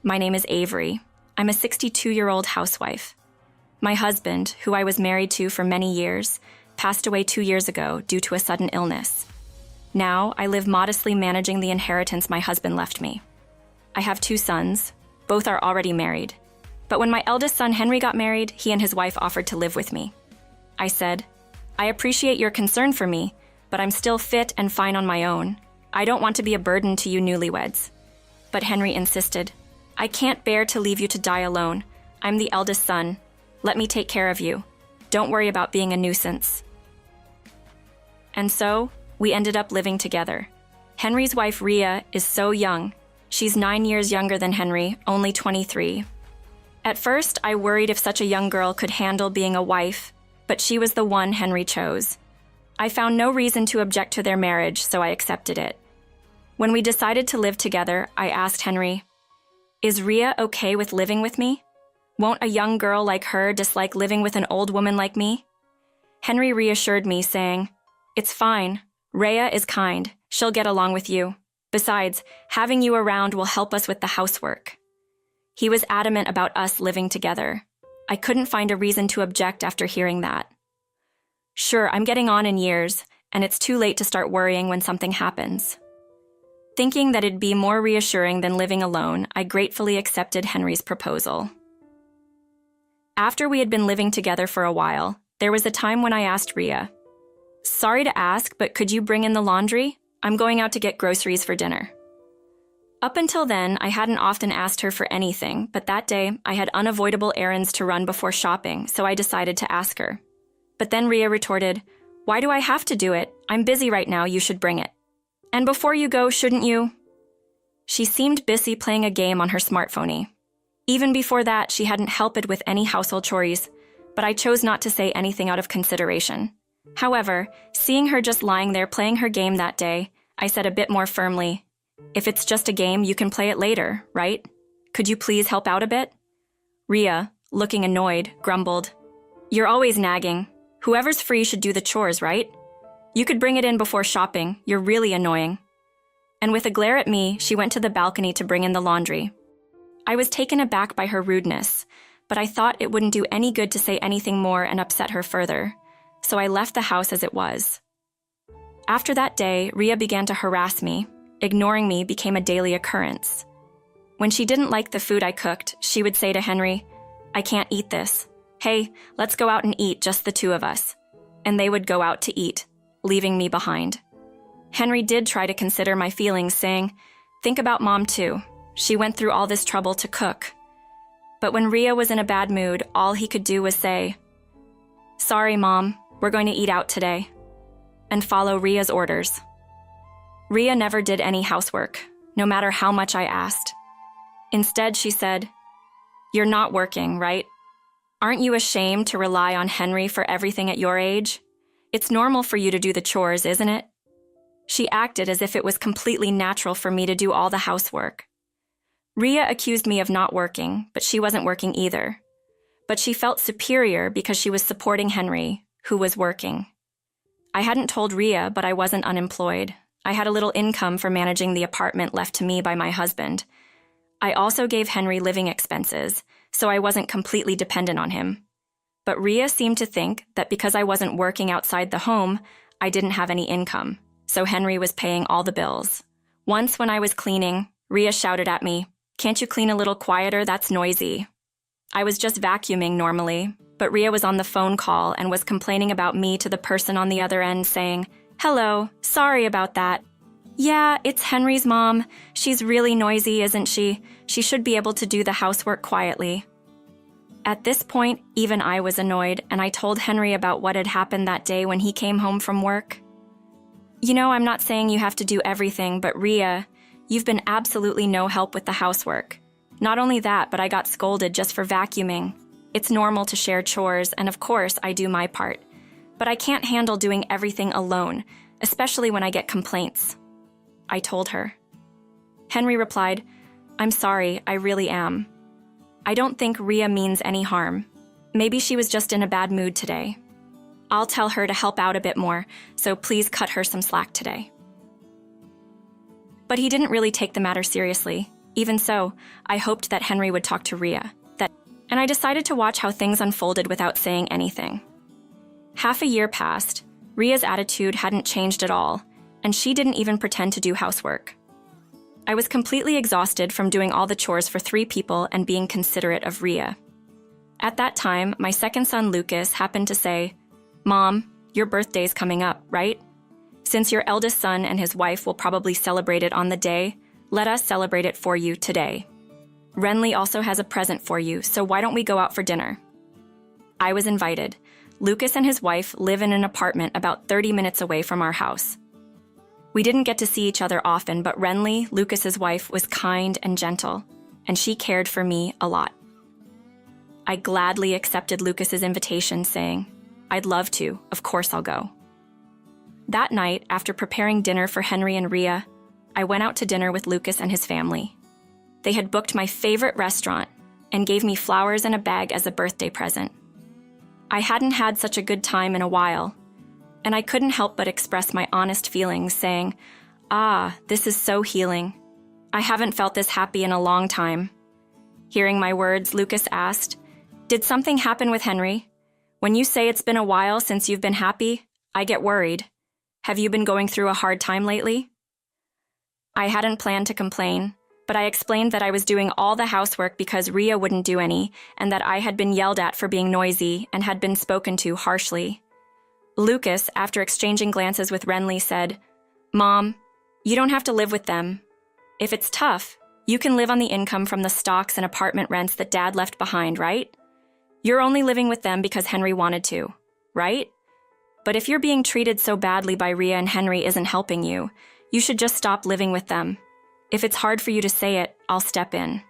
My name is Avery. I'm a 62-year-old housewife. My husband, who I was married to for many years, passed away 2 years ago due to a sudden illness. Now, I live modestly managing the inheritance my husband left me. I have 2 sons. Both are already married. But when my eldest son Henry got married, he and his wife offered to live with me. I said, "I appreciate your concern for me, but I'm still fit and fine on my own. I don't want to be a burden to you newlyweds." But Henry insisted, "I can't bear to leave you to die alone. I'm the eldest son. Let me take care of you. Don't worry about being a nuisance." And so, we ended up living together. Henry's wife, Rhea, is so young. She's 9 years younger than Henry, only 23. At first, I worried if such a young girl could handle being a wife, but she was the one Henry chose. I found no reason to object to their marriage, so I accepted it. When we decided to live together, I asked Henry, "Is Rhea okay with living with me? Won't a young girl like her dislike living with an old woman like me?" Henry reassured me, saying, "It's fine. Rhea is kind. She'll get along with you. Besides, having you around will help us with the housework." He was adamant about us living together. I couldn't find a reason to object after hearing that. Sure, I'm getting on in years, and it's too late to start worrying when something happens. Thinking that it'd be more reassuring than living alone, I gratefully accepted Henry's proposal. After we had been living together for a while, there was a time when I asked Rhea, "Sorry to ask, but could you bring in the laundry? I'm going out to get groceries for dinner." Up until then, I hadn't often asked her for anything, but that day, I had unavoidable errands to run before shopping, so I decided to ask her. But then Rhea retorted, "Why do I have to do it? I'm busy right now, you should bring it. And before you go, shouldn't you?" She seemed busy playing a game on her smartphone. Even before that, she hadn't helped with any household chores, but I chose not to say anything out of consideration. However, seeing her just lying there playing her game that day, I said a bit more firmly, "If it's just a game, you can play it later, right? Could you please help out a bit?" Rhea, looking annoyed, grumbled, "You're always nagging. Whoever's free should do the chores, right? You could bring it in before shopping. You're really annoying." And with a glare at me, she went to the balcony to bring in the laundry. I was taken aback by her rudeness, but I thought it wouldn't do any good to say anything more and upset her further, so I left the house as it was. After that day, Rhea began to harass me. Ignoring me became a daily occurrence. When she didn't like the food I cooked, she would say to Henry, "I can't eat this. Hey, let's go out and eat, just the 2 of us." And they would go out to eat, leaving me behind. Henry did try to consider my feelings, saying, "Think about Mom too. She went through all this trouble to cook." But when Rhea was in a bad mood, all he could do was say, "Sorry, Mom, we're going to eat out today," and follow Rhea's orders. Rhea never did any housework, no matter how much I asked. Instead, she said, "You're not working, right? Aren't you ashamed to rely on Henry for everything at your age? It's normal for you to do the chores, isn't it?" She acted as if it was completely natural for me to do all the housework. Rhea accused me of not working, but she wasn't working either. But she felt superior because she was supporting Henry, who was working. I hadn't told Rhea, but I wasn't unemployed. I had a little income for managing the apartment left to me by my husband. I also gave Henry living expenses, so I wasn't completely dependent on him. But Rhea seemed to think that because I wasn't working outside the home, I didn't have any income, so Henry was paying all the bills. Once when I was cleaning, Rhea shouted at me, "Can't you clean a little quieter? That's noisy." I was just vacuuming normally, but Rhea was on the phone call and was complaining about me to the person on the other end, saying, "Hello, sorry about that. Yeah, it's Henry's mom. She's really noisy, isn't she? She should be able to do the housework quietly." At this point, even I was annoyed, and I told Henry about what had happened that day when he came home from work. "You know, I'm not saying you have to do everything, but Rhea, you've been absolutely no help with the housework. Not only that, but I got scolded just for vacuuming. It's normal to share chores, and of course, I do my part. But I can't handle doing everything alone, especially when I get complaints." I told her. Henry replied, "I'm sorry, I really am. I don't think Rhea means any harm. Maybe she was just in a bad mood today. I'll tell her to help out a bit more, so please cut her some slack today." But he didn't really take the matter seriously. Even so, I hoped that Henry would talk to Rhea, and I decided to watch how things unfolded without saying anything. Half a year passed. Rhea's attitude hadn't changed at all, and she didn't even pretend to do housework. I was completely exhausted from doing all the chores for 3 people and being considerate of Rhea. At that time, my second son Lucas happened to say, "Mom, your birthday's coming up, right? Since your eldest son and his wife will probably celebrate it on the day, let us celebrate it for you today. Renly also has a present for you, so why don't we go out for dinner?" I was invited. Lucas and his wife live in an apartment about 30 minutes away from our house. We didn't get to see each other often, but Renly, Lucas's wife, was kind and gentle, and she cared for me a lot. I gladly accepted Lucas's invitation, saying, "I'd love to, of course I'll go." That night, after preparing dinner for Henry and Rhea, I went out to dinner with Lucas and his family. They had booked my favorite restaurant and gave me flowers and a bag as a birthday present. I hadn't had such a good time in a while, and I couldn't help but express my honest feelings, saying, "This is so healing. I haven't felt this happy in a long time." Hearing my words, Lucas asked, "Did something happen with Henry? When you say it's been a while since you've been happy, I get worried. Have you been going through a hard time lately?" I hadn't planned to complain, but I explained that I was doing all the housework because Rhea wouldn't do any, and that I had been yelled at for being noisy and had been spoken to harshly. Lucas, after exchanging glances with Renly, said, "Mom, you don't have to live with them. If it's tough, you can live on the income from the stocks and apartment rents that Dad left behind, right? You're only living with them because Henry wanted to, right? But if you're being treated so badly by Rhea and Henry isn't helping you, you should just stop living with them. If it's hard for you to say it, I'll step in."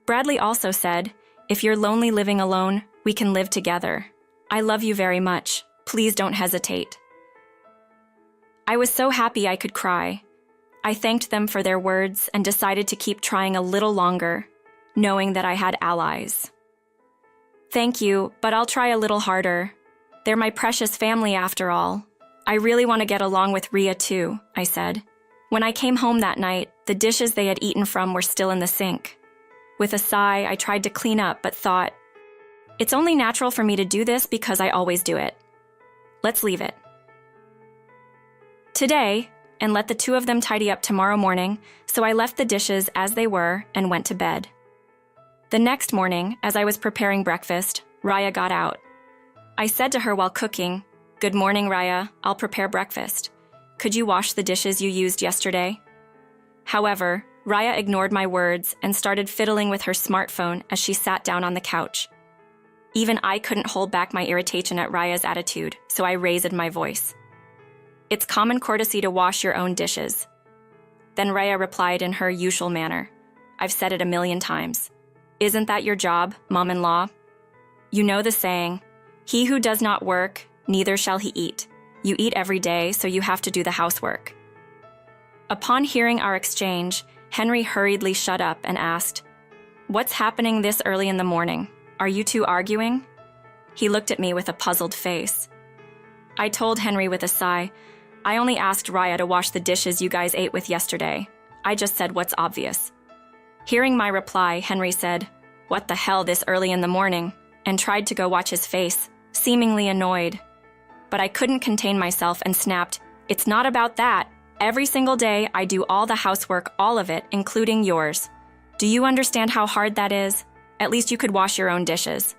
Bradley also said, "If you're lonely living alone, we can live together. I love you very much. Please don't hesitate." I was so happy I could cry. I thanked them for their words and decided to keep trying a little longer, knowing that I had allies. "Thank you, but I'll try a little harder. They're my precious family after all. I really want to get along with Rhea too," I said. When I came home that night, the dishes they had eaten from were still in the sink. With a sigh, I tried to clean up but thought, it's only natural for me to do this because I always do it. Let's leave it today and let the 2 of them tidy up tomorrow morning, so I left the dishes as they were and went to bed. The next morning, as I was preparing breakfast, Rhea got out. I said to her while cooking, "Good morning, Rhea. I'll prepare breakfast. Could you wash the dishes you used yesterday?" However, Rhea ignored my words and started fiddling with her smartphone as she sat down on the couch. Even I couldn't hold back my irritation at Rhea's attitude, so I raised my voice. "It's common courtesy to wash your own dishes." Then Rhea replied in her usual manner, "I've said it 1,000,000 times. Isn't that your job, mom-in-law? You know the saying, 'He who does not work, neither shall he eat.' You eat every day, so you have to do the housework." Upon hearing our exchange, Henry hurriedly shut up and asked, "What's happening this early in the morning? Are you 2 arguing?" He looked at me with a puzzled face. I told Henry with a sigh, "I only asked Rhea to wash the dishes you guys ate with yesterday. I just said what's obvious." Hearing my reply, Henry said, "What the hell this early in the morning?" and tried to go watch his face, seemingly annoyed. But I couldn't contain myself and snapped, "It's not about that. Every single day, I do all the housework, all of it, including yours. Do you understand how hard that is? At least you could wash your own dishes."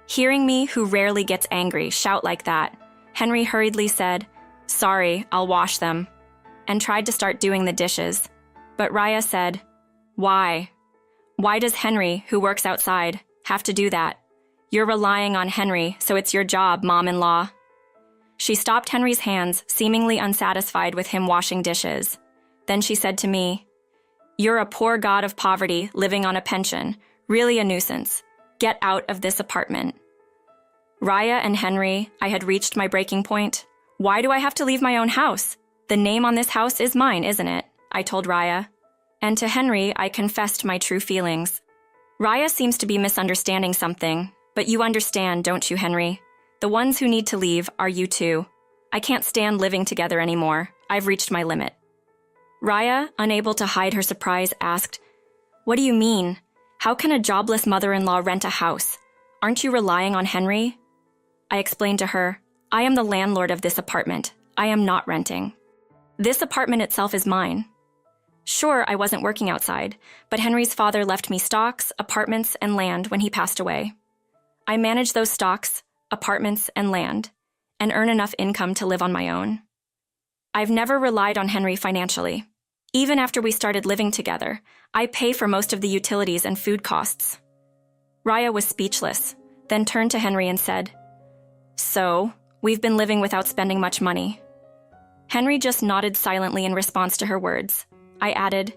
Hearing me, who rarely gets angry, shout like that, Henry hurriedly said, "Sorry, I'll wash them," and tried to start doing the dishes. But Rhea said, "Why? Why does Henry, who works outside, have to do that? You're relying on Henry, so it's your job, mom-in-law." She stopped Henry's hands, seemingly unsatisfied with him washing dishes. Then she said to me, "You're a poor god of poverty living on a pension, really a nuisance. Get out of this apartment." Rhea and Henry, I had reached my breaking point. "Why do I have to leave my own house? The name on this house is mine, isn't it?" I told Rhea. And to Henry, I confessed my true feelings. Rhea seems to be misunderstanding something, but you understand, don't you, Henry? The ones who need to leave are you two. I can't stand living together anymore. I've reached my limit. Raya, unable to hide her surprise, asked, "What do you mean? How can a jobless mother-in-law rent a house? Aren't you relying on Henry?" I explained to her, "I am the landlord of this apartment. I am not renting. This apartment itself is mine." Sure, I wasn't working outside, but Henry's father left me stocks, apartments, and land when he passed away. I manage those stocks, apartments, and land, and earn enough income to live on my own. I've never relied on Henry financially. Even after we started living together, I pay for most of the utilities and food costs. Raya was speechless, then turned to Henry and said, "So, we've been living without spending much money." Henry just nodded silently in response to her words. I added,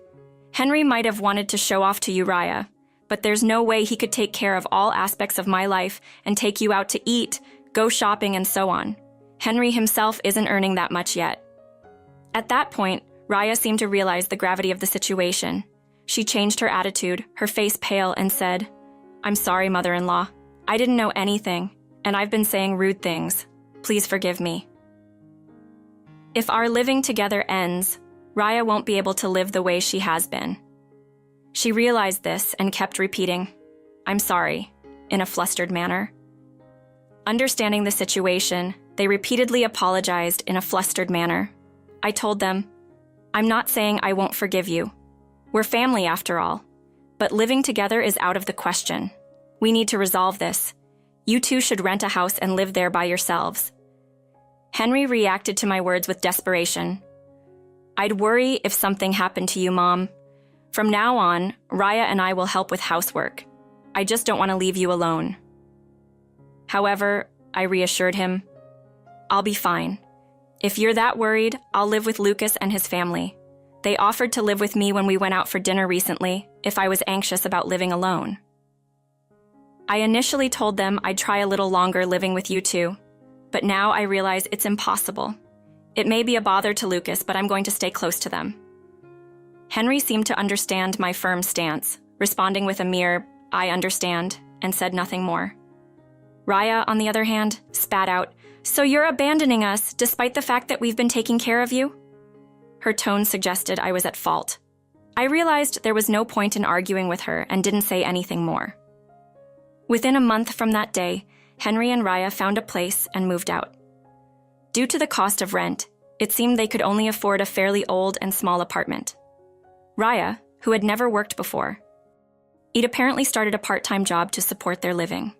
"Henry might have wanted to show off to you, Raya, but there's no way he could take care of all aspects of my life and take you out to eat, go shopping, and so on. Henry himself isn't earning that much yet." At that point, Raya seemed to realize the gravity of the situation. She changed her attitude, her face pale, and said, "I'm sorry, mother-in-law. I didn't know anything, and I've been saying rude things. Please forgive me." If our living together ends, Raya won't be able to live the way she has been. She realized this and kept repeating, "I'm sorry," in a flustered manner. Understanding the situation, they repeatedly apologized in a flustered manner. I told them, "I'm not saying I won't forgive you. We're family after all, but living together is out of the question. We need to resolve this. You two should rent a house and live there by yourselves." Henry reacted to my words with desperation. "I'd worry if something happened to you, Mom. From now on, Raya and I will help with housework. I just don't want to leave you alone." However, I reassured him, "I'll be fine. If you're that worried, I'll live with Lucas and his family. They offered to live with me when we went out for dinner recently, if I was anxious about living alone." I initially told them I'd try a little longer living with you two, but now I realize it's impossible. It may be a bother to Lucas, but I'm going to stay close to them. Henry seemed to understand my firm stance, responding with a mere, "I understand," and said nothing more. Raya, on the other hand, spat out, "So you're abandoning us, despite the fact that we've been taking care of you?" Her tone suggested I was at fault. I realized there was no point in arguing with her and didn't say anything more. Within a month from that day, Henry and Raya found a place and moved out. Due to the cost of rent, it seemed they could only afford a fairly old and small apartment. Raya, who had never worked before, he'd apparently started a part-time job to support their living.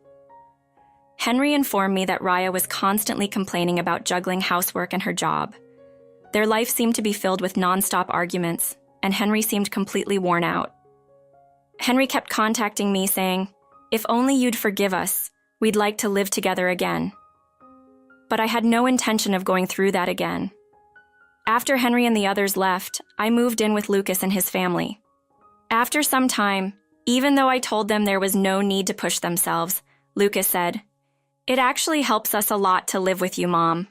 Henry informed me that Raya was constantly complaining about juggling housework and her job. Their life seemed to be filled with non-stop arguments, and Henry seemed completely worn out. Henry kept contacting me saying, "If only you'd forgive us, we'd like to live together again." But I had no intention of going through that again. After Henry and the others left, I moved in with Lucas and his family. After some time, even though I told them there was no need to push themselves, Lucas said, "It actually helps us a lot to live with you, Mom.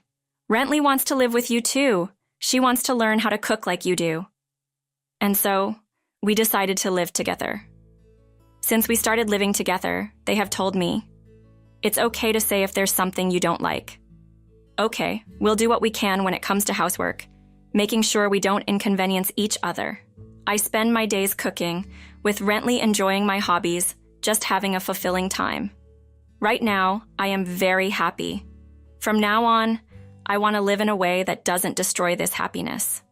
Rentley wants to live with you too. She wants to learn how to cook like you do." And so, we decided to live together. Since we started living together, they have told me, "It's okay to say if there's something you don't like. Okay, we'll do what we can when it comes to housework, making sure we don't inconvenience each other. I spend my days cooking, with Rentley enjoying my hobbies, just having a fulfilling time. Right now, I am very happy. From now on, I want to live in a way that doesn't destroy this happiness."